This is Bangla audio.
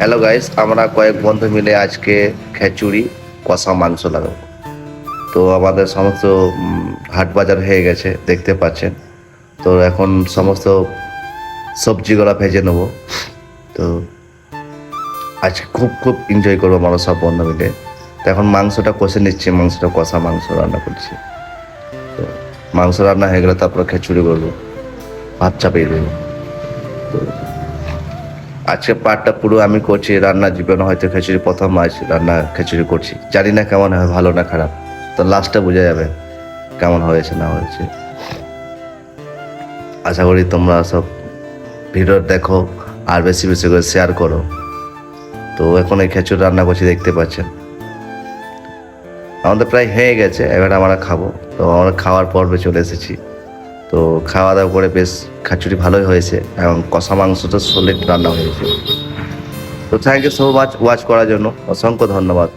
হ্যালো গাইস, আমরা কয়েক বন্ধু মিলে আজকে খিচুড়ি কষা মাংস লাগাবো। তো আমাদের সমস্ত হাট বাজার হয়ে গেছে, দেখতে পাচ্ছেন। তো এখন সমস্ত সবজিগুলো ভেজে নেবো। তো আজকে খুব খুব এনজয় করবো আমরা সব বন্ধু মিলে। তো এখন মাংসটা কষে নিচ্ছি, মাংসটা কষা মাংস রান্না করছি। তো মাংস রান্না হয়ে গেলে তারপরে খিচুড়ি করবো, ভাত চাপিয়ে দেবো। তো আজকে পার্টটা পুরো আমি করছি, রান্না জীবনে হয়তো খিচুড়ি প্রথম আজ রান্না খিচুড়ি করছি, জানি না কেমন হয়, ভালো না খারাপ। তো লাস্টে বোঝা যাবে কেমন হয়েছে না হয়েছে। আশা করি তোমরা সব ভিডিও দেখো আর বেশি বেশি করে শেয়ার করো। তো এখন এই খিচুড়ি রান্না করছি, দেখতে পাচ্ছেন। আমাদের প্রায় হয়ে গেছে, এবার আমরা খাবো। তো আমরা খাওয়ার পর্বে চলে এসেছি। তো খাওয়া দাওয়া করে বেশ খিচুড়ি ভালোই হয়েছে এবং কষা মাংসটা সলিড রান্না হয়েছে। তো thank you so much watch করার জন্য, অসংখ্য ধন্যবাদ।